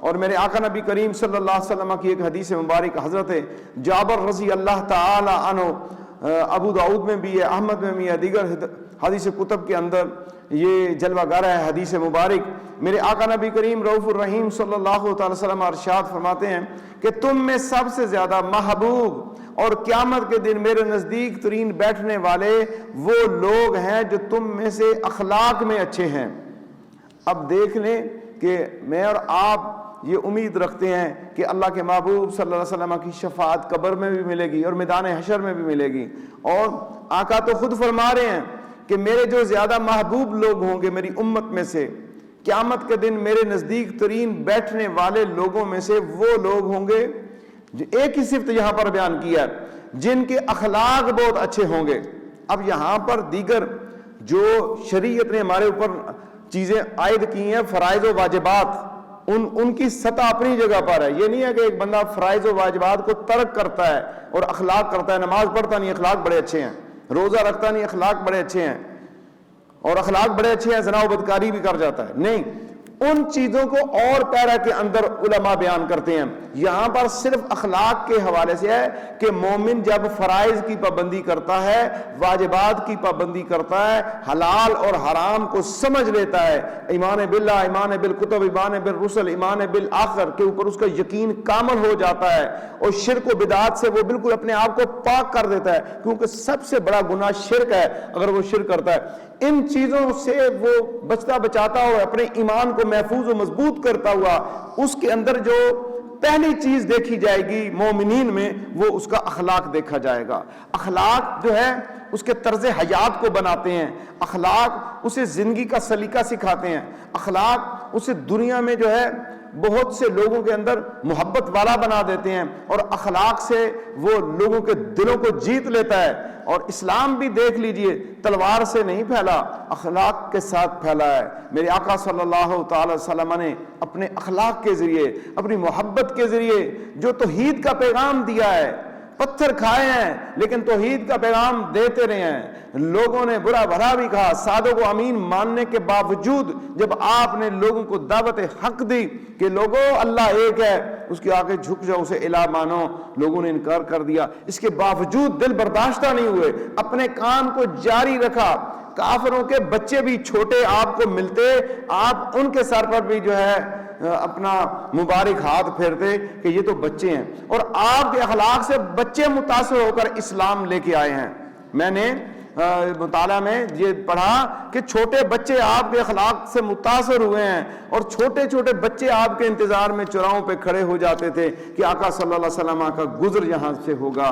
اور میرے آقا نبی کریم صلی اللہ علیہ وسلم کی ایک حدیث مبارک حضرت جابر رضی اللہ تعالی عنہ، ابو داؤد میں بھی ہے، احمد میں بھی ہے، دیگر حدیث کتب کے اندر یہ جلوہ گر ہے حدیث مبارک۔ میرے آقا نبی کریم رؤوف الرحیم صلی اللہ تعالی وسلم ارشاد فرماتے ہیں کہ تم میں سب سے زیادہ محبوب اور قیامت کے دن میرے نزدیک ترین بیٹھنے والے وہ لوگ ہیں جو تم میں سے اخلاق میں اچھے ہیں۔ اب دیکھ لیں کہ میں اور آپ یہ امید رکھتے ہیں کہ اللہ کے محبوب صلی اللہ علیہ وسلم کی شفاعت قبر میں بھی ملے گی اور میدان حشر میں بھی ملے گی، اور آقا تو خود فرما رہے ہیں کہ میرے جو زیادہ محبوب لوگ ہوں گے میری امت میں سے، قیامت کے دن میرے نزدیک ترین بیٹھنے والے لوگوں میں سے وہ لوگ ہوں گے، ایک ہی صفت یہاں پر بیان کیا ہے، جن کے اخلاق بہت اچھے ہوں گے۔ اب یہاں پر دیگر جو شریعت نے ہمارے اوپر چیزیں عائد کی ہیں، فرائض و واجبات، ان کی سطح اپنی جگہ پر ہے۔ یہ نہیں ہے کہ ایک بندہ فرائض و واجبات کو ترک کرتا ہے اور اخلاق کرتا ہے، نماز پڑھتا نہیں اخلاق بڑے اچھے ہیں، روزہ رکھتا نہیں اخلاق بڑے اچھے ہیں، اور اخلاق بڑے اچھے ہیں زنا و بدکاری بھی کر جاتا ہے، نہیں، ان چیزوں کو اور پیرا کے اندر علماء بیان کرتے ہیں۔ یہاں پر صرف اخلاق کے حوالے سے ہے کہ مومن جب فرائض کی پابندی کرتا ہے، واجبات کی پابندی کرتا ہے، حلال اور حرام کو سمجھ لیتا ہے، ایمان باللہ، ایمان بالکتب، ایمان بالرسل، ایمان بالآخر کے اوپر اس کا یقین کامل ہو جاتا ہے، اور شرک و بدعات سے وہ بالکل اپنے آپ کو پاک کر دیتا ہے، کیونکہ سب سے بڑا گناہ شرک ہے اگر وہ شرک کرتا ہے۔ ان چیزوں سے وہ بچتا بچاتا ہوا اپنے ایمان کو محفوظ و مضبوط کرتا ہوا، اس کے اندر جو پہلی چیز دیکھی جائے گی مومنین میں وہ اس کا اخلاق دیکھا جائے گا۔ اخلاق جو ہے اس کے طرز حیات کو بناتے ہیں، اخلاق اسے زندگی کا سلیقہ سکھاتے ہیں، اخلاق اسے دنیا میں جو ہے بہت سے لوگوں کے اندر محبت والا بنا دیتے ہیں، اور اخلاق سے وہ لوگوں کے دلوں کو جیت لیتا ہے۔ اور اسلام بھی دیکھ لیجئے تلوار سے نہیں پھیلا، اخلاق کے ساتھ پھیلا ہے۔ میرے آقا صلی اللہ تعالی وسلم نے اپنے اخلاق کے ذریعے، اپنی محبت کے ذریعے جو توحید کا پیغام دیا ہے، پتھر کھائے ہیں لیکن توحید کا پیغام دیتے رہے ہیں، لوگوں نے برا بھلا بھی کہا، سادوں کو امین ماننے کے باوجود جب آپ نے لوگوں کو دعوت حق دی کہ لوگوں اللہ ایک ہے، اس کے آگے جھک جاؤ، اسے الہ مانو، لوگوں نے انکار کر دیا، اس کے باوجود دل برداشتہ نہیں ہوئے، اپنے کام کو جاری رکھا۔ کافروں کے بچے بھی چھوٹے آپ کو ملتے، آپ ان کے سر پر بھی جو ہے اپنا مبارک ہاتھ پھیرتے کہ یہ تو بچے ہیں، اور آپ کے اخلاق سے بچے متاثر ہو کر اسلام لے کے آئے ہیں۔ میں نے مطالعہ میں یہ پڑھا کہ چھوٹے بچے آپ کے اخلاق سے متاثر ہوئے ہیں، اور چھوٹے چھوٹے بچے آپ کے انتظار میں چوراہوں پہ کھڑے ہو جاتے تھے کہ آقا صلی اللہ علیہ وسلم کا گزر یہاں سے ہوگا۔